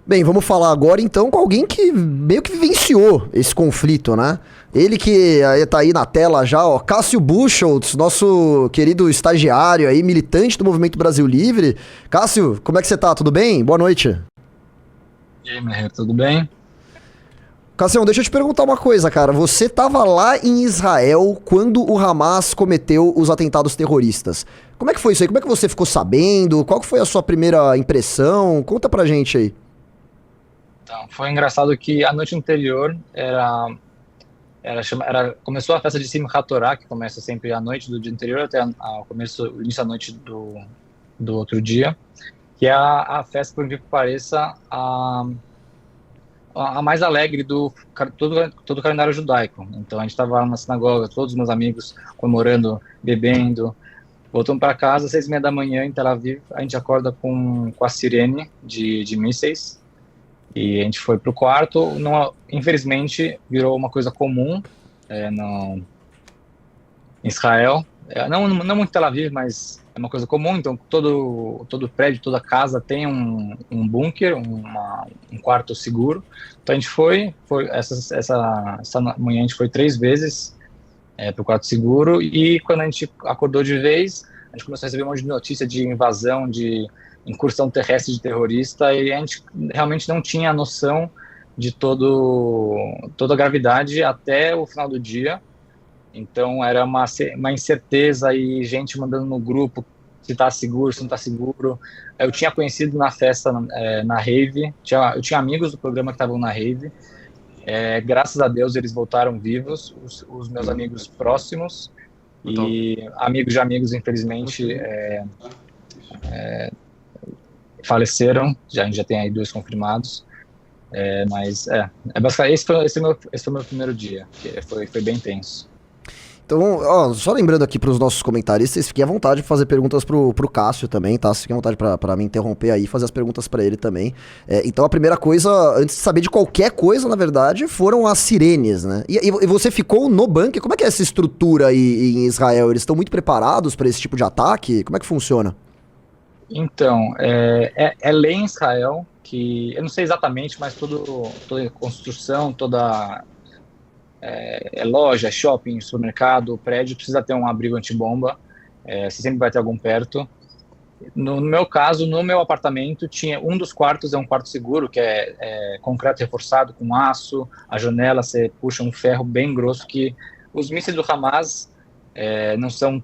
Bem, vamos falar agora então com alguém que meio que vivenciou esse conflito, né? Ele que tá aí na tela já, ó, Cássio Buchholz, nosso querido estagiário aí, militante do Movimento Brasil Livre. Cássio, como é que você tá? Tudo bem? Boa noite. E aí, Meher, tudo bem? Cássio, deixa eu te perguntar uma coisa, cara. Você tava lá em Israel quando o Hamas cometeu os atentados terroristas. Como é que foi isso aí? Como é que você ficou sabendo? Qual que foi a sua primeira impressão? Conta pra gente aí. Então, foi engraçado que a noite anterior começou a festa de Simchat Torah, que começa sempre à noite do dia anterior até o início da noite do outro dia, que é a festa, por incrível que pareça, a mais alegre todo o calendário judaico. Então, a gente estava lá na sinagoga, todos os meus amigos comemorando, bebendo. Voltamos para casa às 6:30 da manhã em Tel Aviv. A gente acorda com a sirene de mísseis. E a gente foi pro quarto. Infelizmente, virou uma coisa comum no, em Israel. Não muito em Tel Aviv, mas é uma coisa comum. Então, todo prédio, toda casa tem um bunker, um quarto seguro. Então, a gente essa manhã a gente foi 3 vezes pro quarto seguro. E quando a gente acordou de vez, a gente começou a receber um monte de notícia de invasão, de incursão terrestre de terrorista, e a gente realmente não tinha noção de toda a gravidade até o final do dia. Então era uma incerteza e gente mandando no grupo se está seguro, se não está seguro. Eu tinha conhecido na festa, na rave, eu tinha amigos do programa que estavam na rave. Graças a Deus eles voltaram vivos, os meus amigos próximos, e amigos de amigos, infelizmente, faleceram. A gente já tem aí 2 confirmados. Mas basicamente esse foi o meu primeiro dia, que foi bem tenso. Então, ó, só lembrando aqui pros nossos comentaristas, fiquem à vontade de fazer perguntas pro Cássio também, tá? Fiquem à vontade pra me interromper aí e fazer as perguntas pra ele também. Então, a primeira coisa, antes de saber de qualquer coisa, na verdade, foram as sirenes, né? E você ficou no bunker? Como é que é essa estrutura aí em Israel? Eles estão muito preparados pra esse tipo de ataque? Como é que funciona? Então, é lei em Israel que, eu não sei exatamente, mas toda construção, toda loja, shopping, supermercado, prédio, precisa ter um abrigo antibomba. Você sempre vai ter algum perto. No meu caso, no meu apartamento, tinha um dos quartos, é um quarto seguro, que é concreto reforçado com aço. A janela, você puxa um ferro bem grosso, que os mísseis do Hamas não são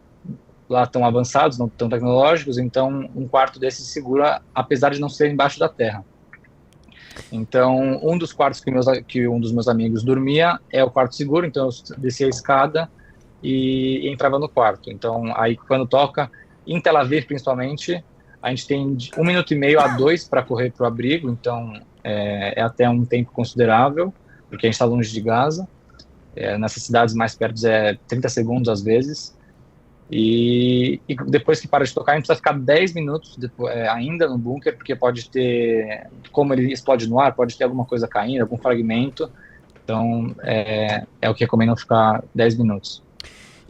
lá tão avançados, não tão tecnológicos, então um quarto desse segura, apesar de não ser embaixo da terra. Então, um dos quartos que um dos meus amigos dormia é o quarto seguro, então eu descia a escada e entrava no quarto. Então, aí quando toca, em Tel Aviv principalmente, a gente tem de 1 minuto e meio a 2 para correr para o abrigo, então é até um tempo considerável, porque a gente está longe de Gaza. Nessas cidades mais perto é 30 segundos às vezes. E depois que para de tocar, a gente precisa ficar 10 minutos ainda no bunker, porque pode ter, como ele explode no ar, pode ter alguma coisa caindo, algum fragmento. Então, o que recomendo ficar 10 minutos.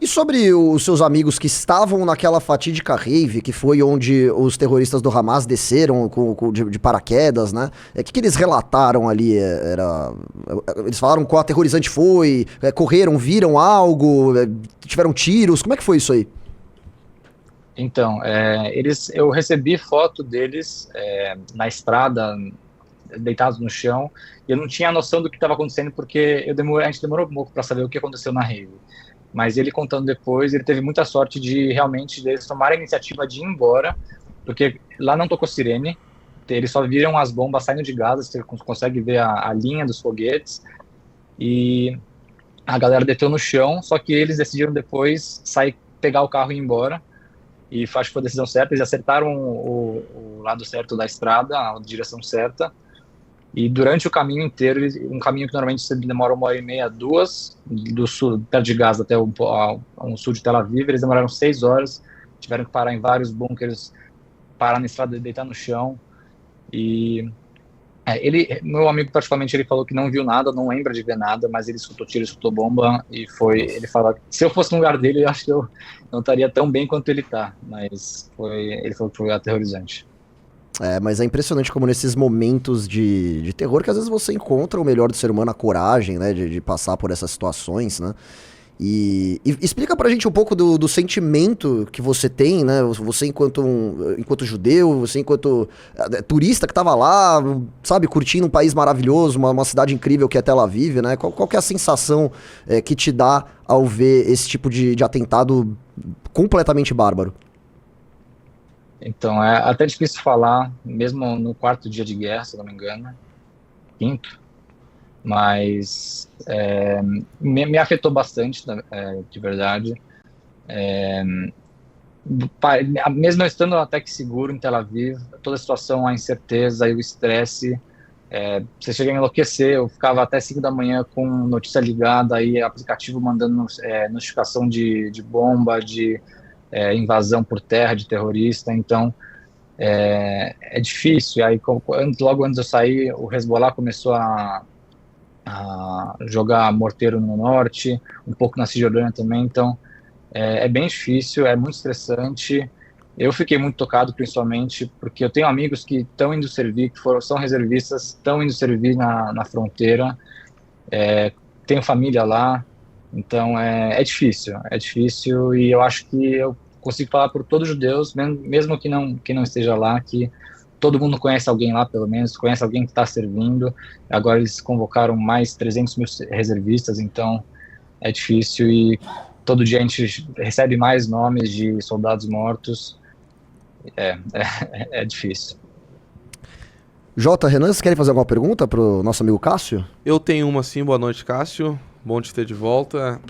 E sobre os seus amigos que estavam naquela fatídica rave, que foi onde os terroristas do Hamas desceram de paraquedas, né? Que eles relataram ali? Eles falaram qual aterrorizante foi? Correram, viram algo? Tiveram tiros? Como é que foi isso aí? Então, eu recebi foto deles na estrada, deitados no chão, e eu não tinha noção do que estava acontecendo, porque a gente demorou um pouco para saber o que aconteceu na rave. Mas ele contando depois, ele teve muita sorte de realmente eles tomarem a iniciativa de ir embora, porque lá não tocou sirene, eles só viram as bombas saindo de Gaza, você consegue ver a linha dos foguetes, e a galera deitou no chão, só que eles decidiram depois sair, pegar o carro e ir embora, e acho que foi a decisão certa, eles acertaram o lado certo da estrada, a direção certa, e durante o caminho inteiro, um caminho que normalmente demora 1h30, 2, do sul, perto de Gaza até o sul de Tel Aviv, eles demoraram 6 horas, tiveram que parar em vários bunkers, parar na estrada e deitar no chão. E meu amigo particularmente, ele falou que não viu nada, não lembra de ver nada, mas ele escutou tiro, escutou bomba, e ele fala, se eu fosse no lugar dele, eu acho que eu não estaria tão bem quanto ele está, mas ele falou que foi aterrorizante. Mas é impressionante como nesses momentos de terror que às vezes você encontra o melhor do ser humano, a coragem, né, de passar por essas situações, né? E explica pra gente um pouco do sentimento que você tem, né? Você enquanto judeu, você enquanto turista que tava lá, sabe, curtindo um país maravilhoso, uma cidade incrível que é Tel Aviv, né? Qual que é a sensação que te dá ao ver esse tipo de atentado completamente bárbaro? Então, é até difícil falar, mesmo no quarto dia de guerra, se não me engano, quinto, mas me afetou bastante, de verdade. Mesmo eu estando até que seguro em Tel Aviv, toda a situação, a incerteza e o estresse, você chega a enlouquecer. Eu ficava até 5 da manhã com notícia ligada, aí aplicativo mandando notificação de bomba, de invasão por terra, de terrorista. Então, é difícil. Aí, logo antes de eu sair, o Hezbollah começou a jogar morteiro no norte, um pouco na Cisjordânia também. Então, é bem difícil, é muito estressante. Eu fiquei muito tocado, principalmente, porque eu tenho amigos que estão indo servir, são reservistas, estão indo servir na fronteira, tenho família lá, então é difícil, e eu acho que eu consigo falar por todos os judeus, mesmo que não esteja lá, que todo mundo conhece alguém lá, pelo menos, conhece alguém que está servindo. Agora eles convocaram mais 300 mil reservistas, então é difícil, e todo dia a gente recebe mais nomes de soldados mortos. É difícil. Jota, Renan, vocês querem fazer alguma pergunta pro nosso amigo Cássio? Eu tenho uma sim, boa noite, Cássio. Bom te ter de volta.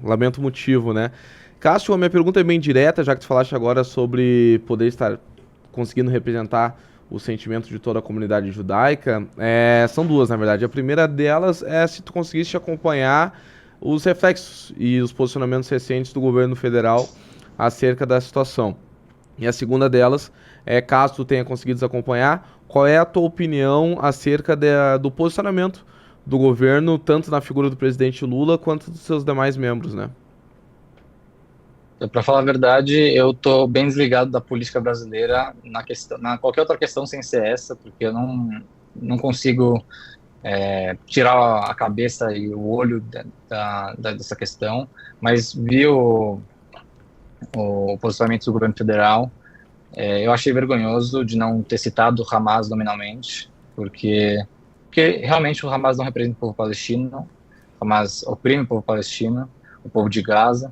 Lamento o motivo, né? Cássio, a minha pergunta é bem direta, já que tu falaste agora sobre poder estar conseguindo representar o sentimento de toda a comunidade judaica. São duas, na verdade. A primeira delas é se tu conseguiste acompanhar os reflexos e os posicionamentos recentes do governo federal acerca da situação. E a segunda delas é, caso tu tenha conseguido acompanhar, qual é a tua opinião acerca do posicionamento do governo, tanto na figura do presidente Lula quanto dos seus demais membros, né? Para falar a verdade, eu estou bem desligado da política brasileira na qualquer outra questão sem ser essa, porque eu não consigo tirar a cabeça e o olho dessa questão, mas vi o posicionamento do governo federal. Eu achei vergonhoso de não ter citado o Hamas nominalmente, porque realmente o Hamas não representa o povo palestino, o Hamas oprime o povo palestino, o povo de Gaza.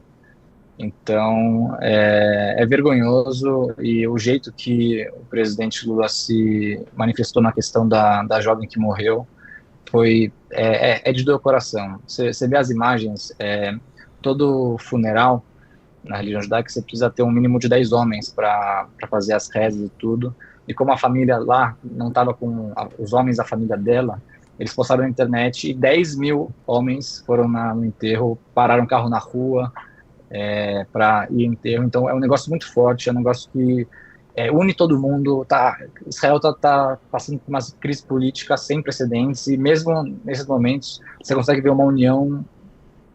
Então, é vergonhoso, e o jeito que o presidente Lula se manifestou na questão da jovem que morreu é de doer o coração. Você vê as imagens, todo funeral na religião judaica, você precisa ter um mínimo de 10 homens para fazer as rezas e tudo, e como a família lá não estava com os homens da família dela, eles postaram na internet, e 10 mil homens foram no enterro, pararam o carro na rua para ir ao enterro. Então é um negócio muito forte, é um negócio que une todo mundo. Israel tá passando por uma crise política sem precedentes, e mesmo nesses momentos você consegue ver uma união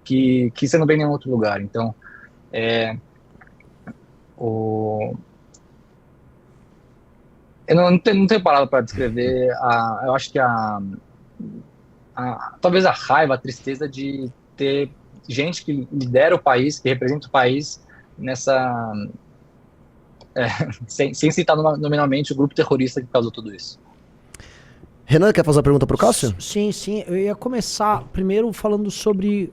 que você não vê em nenhum outro lugar. Então eu não tenho palavra para descrever. Eu acho que talvez a raiva, a tristeza de ter gente que lidera o país, que representa o país nessa sem citar nominalmente o grupo terrorista que causou tudo isso. Renan, quer fazer uma pergunta pro Cássio? Sim. Eu ia começar primeiro falando sobre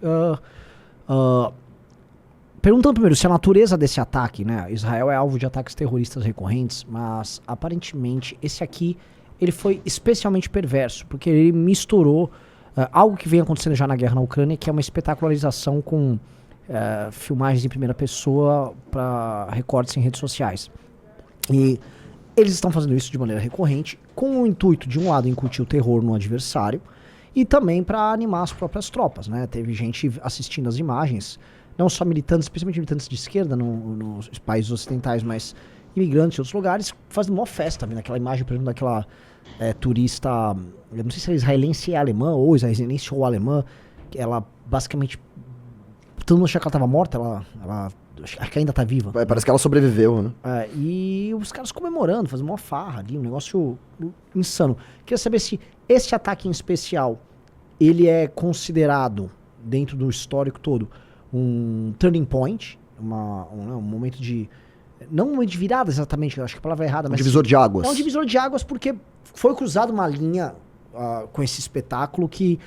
perguntando primeiro se a natureza desse ataque, né? Israel é alvo de ataques terroristas recorrentes, mas aparentemente esse aqui ele foi especialmente perverso, porque ele misturou algo que vem acontecendo já na guerra na Ucrânia, que é uma espetacularização com filmagens em primeira pessoa para recortes em redes sociais. E eles estão fazendo isso de maneira recorrente, com o intuito, de um lado, incutir o terror no adversário, e também para animar as próprias tropas, né? Teve gente assistindo as imagens, não só militantes, especialmente militantes de esquerda nos países ocidentais, mas imigrantes de outros lugares, fazendo uma festa, vendo aquela imagem, por exemplo, daquela turista, eu não sei se era israelense e alemã, ou israelense ou alemã, que ela basicamente, todo mundo achava que ela estava morta, ela acho que ainda tá viva. Parece que ela sobreviveu, né? E os caras comemorando, fazendo uma farra ali, um negócio insano. Queria saber se esse ataque em especial, ele é considerado, dentro do histórico todo, um turning point, um momento de... Não um momento de virada exatamente, eu acho que a palavra é errada, mas... divisor de águas. É um divisor de águas porque foi cruzada uma linha com esse espetáculo que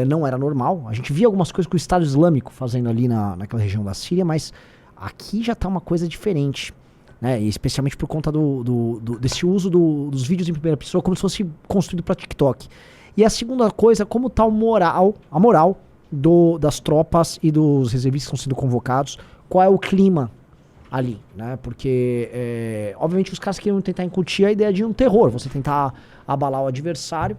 não era normal. A gente via algumas coisas que o Estado Islâmico fazendo ali naquela região da Síria, mas aqui já tá uma coisa diferente, né? E especialmente por conta desse uso dos vídeos em primeira pessoa como se fosse construído para TikTok. E a segunda coisa, como tá a moral das tropas e dos reservistas que estão sendo convocados, qual é o clima ali, né? Porque, obviamente, os caras queriam tentar incutir a ideia de um terror, você tentar abalar o adversário,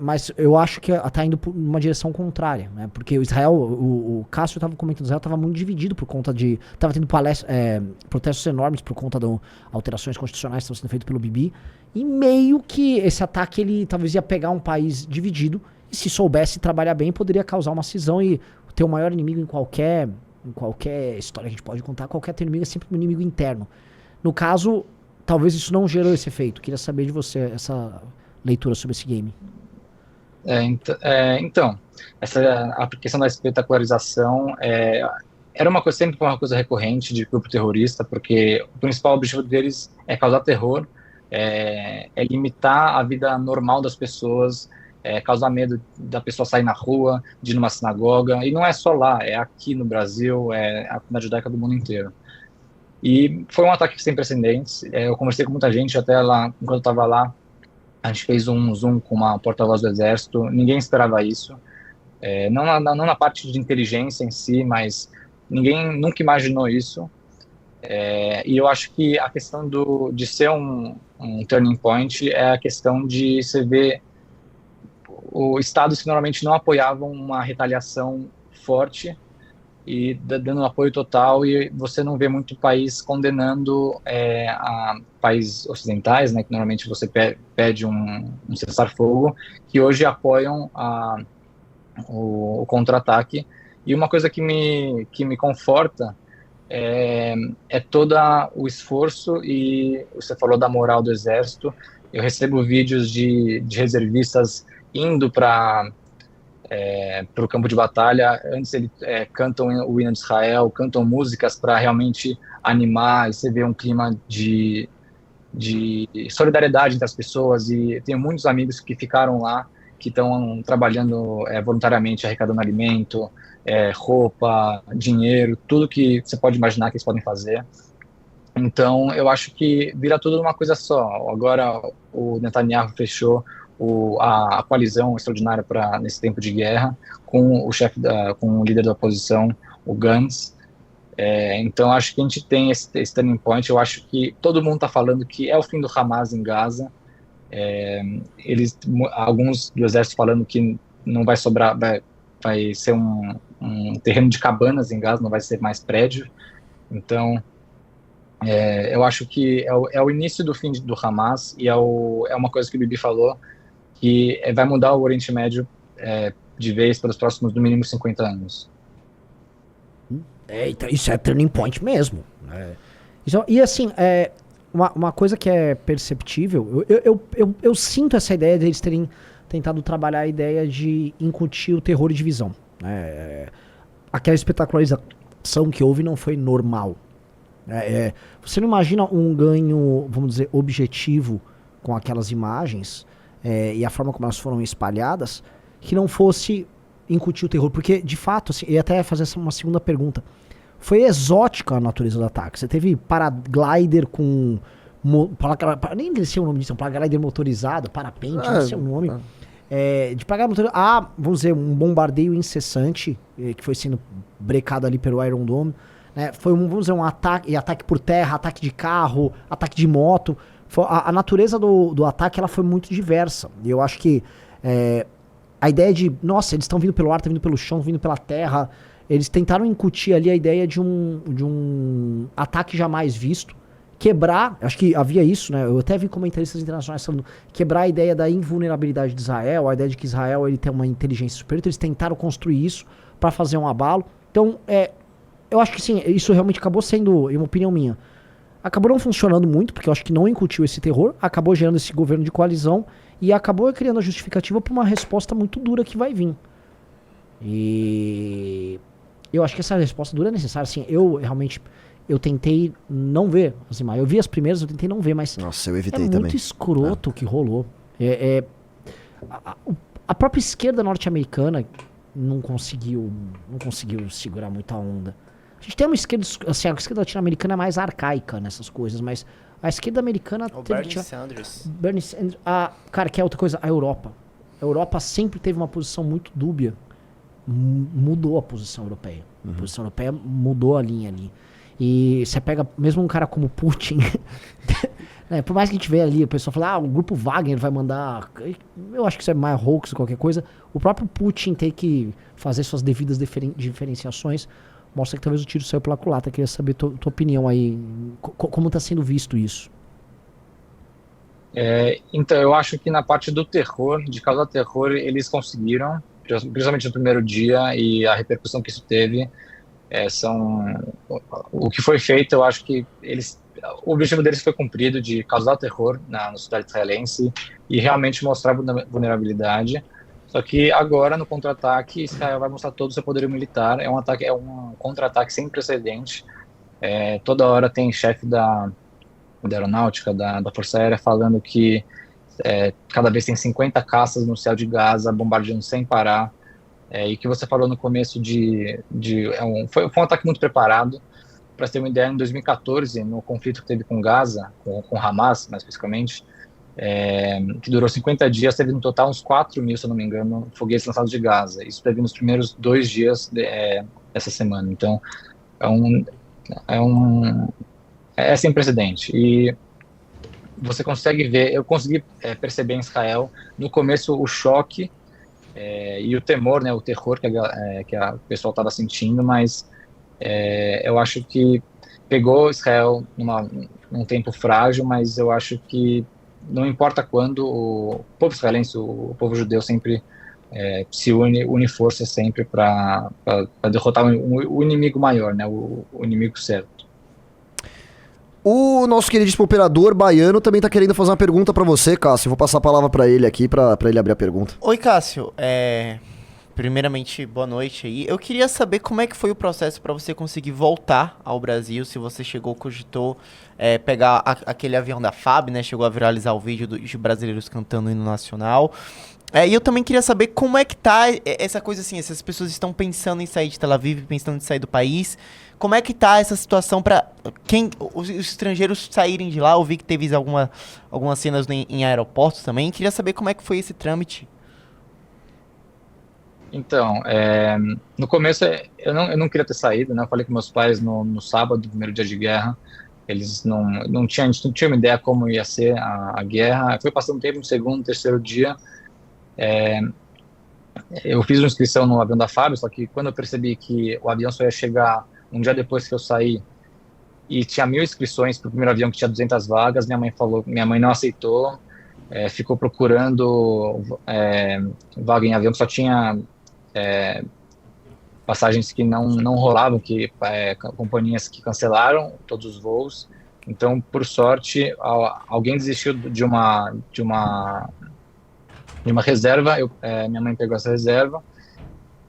mas eu acho que tá indo por uma direção contrária, né? Porque o Israel, o Cássio estava comentando, Israel estava muito dividido por conta de... Estava tendo protestos enormes por conta de alterações constitucionais que estavam sendo feitas pelo Bibi, e meio que esse ataque, ele talvez ia pegar um país dividido, e se soubesse trabalhar bem, poderia causar uma cisão e ter o maior inimigo em qualquer história que a gente pode contar, qualquer inimigo é sempre um inimigo interno. No caso, talvez isso não gerou esse efeito. Queria saber de você essa leitura sobre esse game. Então, a questão da espetacularização era sempre uma coisa recorrente de grupo terrorista, porque o principal objetivo deles é causar terror, é limitar a vida normal das pessoas, causar medo da pessoa sair na rua, de ir numa sinagoga, e não é só lá, é aqui no Brasil, é a comunidade judaica do mundo inteiro. E foi um ataque sem precedentes. Eu conversei com muita gente, até lá, enquanto eu estava lá, a gente fez um Zoom com uma porta-voz do Exército, ninguém esperava isso, não na parte de inteligência em si, mas ninguém nunca imaginou isso. E eu acho que a questão de ser um turning point é a questão de você ver estados que normalmente não apoiavam uma retaliação forte e dando um apoio total, e você não vê muito país condenando a países ocidentais, né, que normalmente você pede um cessar-fogo, que hoje apoiam o contra-ataque. E uma coisa que me conforta é todo o esforço, e você falou da moral do Exército. Eu recebo vídeos de reservistas indo para o campo de batalha. Antes eles cantam o hino de Israel, cantam músicas para realmente animar, e você vê um clima de solidariedade entre as pessoas. E tenho muitos amigos que ficaram lá, que estão trabalhando voluntariamente, arrecadando alimento, roupa, dinheiro, tudo que você pode imaginar que eles podem fazer. Então eu acho que vira tudo uma coisa só. Agora o Netanyahu fechou a coalizão extraordinária nesse tempo de guerra com com o líder da oposição, o Gantz. Então acho que a gente tem esse turning point. Eu acho que todo mundo está falando que é o fim do Hamas em Gaza. Alguns do exército falando que não vai sobrar, vai ser um terreno de cabanas em Gaza, não vai ser mais prédio. Então eu acho que é o início do fim do Hamas, e é uma coisa que o Bibi falou, que vai mudar o Oriente Médio de vez pelos próximos, no mínimo, 50 anos. Então, isso é turning point mesmo. E assim, uma coisa que é perceptível, eu sinto essa ideia de eles terem tentado trabalhar a ideia de incutir o terror e divisão. Aquela espetacularização que houve não foi normal. Você não imagina um ganho, vamos dizer, objetivo com aquelas imagens e a forma como elas foram espalhadas, que não fosse incutir o terror. Porque, de fato, assim, eu ia até fazer uma segunda pergunta. Foi exótica a natureza do ataque. Você teve paraglider com... nem sei o nome disso, um paraglider motorizado, parapente, não sei o nome. De paraglider motorizado, vamos dizer, um bombardeio incessante, que foi sendo brecado ali pelo Iron Dome. Foi vamos dizer, um ataque por terra, ataque de carro, ataque de moto. A natureza do ataque, ela foi muito diversa. E eu acho que a ideia de, nossa, eles estão vindo pelo ar, estão vindo pelo chão, estão vindo pela terra. Eles tentaram incutir ali a ideia de um ataque jamais visto. Quebrar, acho que havia isso, né? Eu até vi comentaristas internacionais falando, quebrar a ideia da invulnerabilidade de Israel, a ideia de que Israel ele tem uma inteligência superior. Então eles tentaram construir isso para fazer um abalo. Então, eu acho que sim, isso realmente acabou sendo, em uma opinião minha, acabou não funcionando muito, porque eu acho que não incutiu esse terror, acabou gerando esse governo de coalizão e acabou criando a justificativa para uma resposta muito dura que vai vir. E eu acho que essa resposta dura é necessária. Assim, eu tentei não ver as imagens. Eu vi as primeiras, eu tentei não ver, mas Nossa, eu é evitei muito também. escroto o que rolou. A própria esquerda norte-americana não conseguiu segurar muita onda. A gente tem uma esquerda, assim, a esquerda latino-americana é mais arcaica nessas coisas, mas a esquerda americana O Bernie Sanders. cara, que é outra coisa, a Europa. A Europa sempre teve uma posição muito dúbia. Mudou a posição europeia. A posição europeia mudou a linha ali. E você pega mesmo um cara como Putin, né, por mais que a gente vê ali, o pessoal fala, o grupo Wagner vai mandar. Eu acho que isso é mais hoax ou qualquer coisa. O próprio Putin tem que fazer suas devidas diferenciações. Mostra que talvez o tiro saiu pela culatra. Queria saber tua opinião aí. Como está sendo visto isso? Então, eu acho que na parte do terror, de causar terror, eles conseguiram, principalmente no primeiro dia, e a repercussão que isso teve. O que foi feito, eu acho que o objetivo deles foi cumprido, de causar terror na sociedade israelense e realmente mostrar vulnerabilidade. Só que agora, no contra-ataque, Israel vai mostrar todo o seu poderio militar. É um contra-ataque sem precedente. Toda hora tem chefe da aeronáutica, da Força Aérea, falando que cada vez tem 50 caças no céu de Gaza, bombardeando sem parar. E que você falou no começo foi um ataque muito preparado. Para ter uma ideia, em 2014, no conflito que teve com Gaza, com Hamas, mais especificamente, que durou 50 dias, teve no total uns 4 mil, se eu não me engano, foguetes lançados de Gaza. Isso teve nos primeiros 2 dias dessa semana. Então, é sem precedente. E você consegue ver, eu consegui perceber em Israel, no começo, o choque e o temor, né, o terror que o pessoal estava sentindo, mas eu acho que pegou Israel num tempo frágil, mas eu acho que não importa quando, o povo israelense, o povo judeu sempre se une forças sempre para derrotar o inimigo maior, né, o inimigo certo. O nosso queridíssimo operador baiano também tá querendo fazer uma pergunta pra você, Cássio. Eu vou passar a palavra pra ele aqui, pra ele abrir a pergunta. Oi, Cássio. Primeiramente, boa noite aí. Eu queria saber como é que foi o processo para você conseguir voltar ao Brasil, se você cogitou pegar aquele avião da FAB, né? Chegou a viralizar o vídeo dos brasileiros cantando o hino nacional. E eu também queria saber como é que tá essa coisa assim, essas pessoas estão pensando em sair de Tel Aviv, pensando em sair do país. Como é que tá essa situação para os estrangeiros saírem de lá? Eu vi que teve algumas cenas em aeroportos também. Queria saber como é que foi esse trâmite. Então, no começo eu não queria ter saído, né? Eu falei com meus pais no sábado, primeiro dia de guerra. Eles não tinham uma ideia como ia ser a guerra. Foi passando tempo, no segundo, terceiro dia. Eu fiz uma inscrição no avião da FAB, só que quando eu percebi que o avião só ia chegar um dia depois que eu saí, e tinha 1.000 inscrições para o primeiro avião que tinha 200 vagas, minha mãe não aceitou, ficou procurando vaga em avião que só tinha passagens que não rolavam, companhias que cancelaram todos os voos. Então, por sorte, alguém desistiu de uma reserva. Minha mãe pegou essa reserva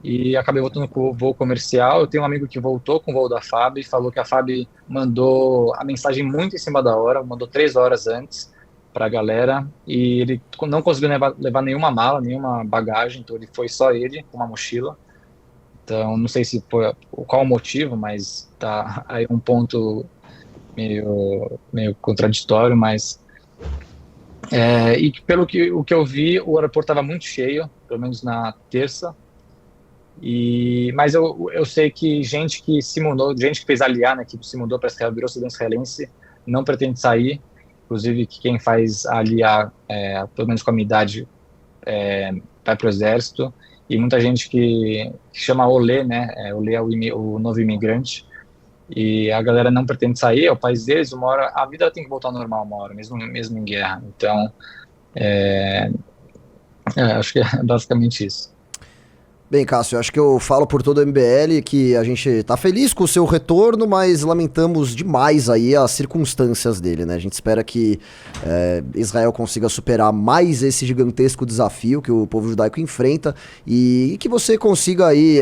e acabei voltando com o voo comercial. Eu tenho um amigo que voltou com o voo da FAB e falou que a FAB mandou a mensagem muito em cima da hora, mandou 3 horas antes para a galera, e ele não conseguiu levar nenhuma mala, nenhuma bagagem, então só ele com uma mochila. Então, não sei qual o motivo, mas tá aí um ponto meio contraditório, mas e pelo o que eu vi, o aeroporto estava muito cheio, pelo menos na terça. Mas eu sei que gente que se mudou, gente que fez aliar, né, que se mudou para Israel, virou cidadão israelense, não pretende sair. Inclusive, que quem faz aliar, pelo menos com a minha idade, vai para o exército. E muita gente que chama Olê, né? Olê é o novo imigrante. E a galera não pretende sair, é o país deles. Uma hora, a vida tem que voltar ao normal uma hora, mesmo em guerra. Então, acho que é basicamente isso. Bem, Cássio, acho que eu falo por todo o MBL que a gente tá feliz com o seu retorno, mas lamentamos demais aí as circunstâncias dele, né? A gente espera que Israel consiga superar mais esse gigantesco desafio que o povo judaico enfrenta e que você consiga aí,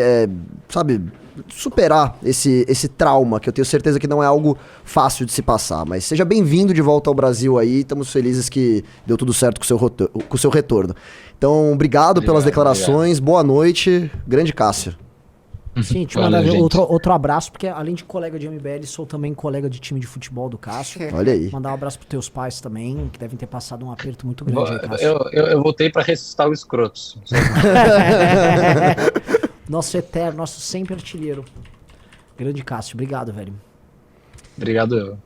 sabe, superar esse trauma, que eu tenho certeza que não é algo fácil de se passar. Mas seja bem-vindo de volta ao Brasil aí, estamos felizes que deu tudo certo com o seu retorno. Então, obrigado pelas declarações, boa noite, grande Cássio. Sim, te Valeu, mandar gente. outro abraço, porque além de colega de MBL, sou também colega de time de futebol do Cássio. Olha aí. Mandar um abraço pros teus pais também, que devem ter passado um aperto muito grande aí, Cássio. Eu voltei para ressuscitar o escrotos. Nosso eterno, nosso sempre artilheiro. Grande Cássio, obrigado, velho. Obrigado, eu.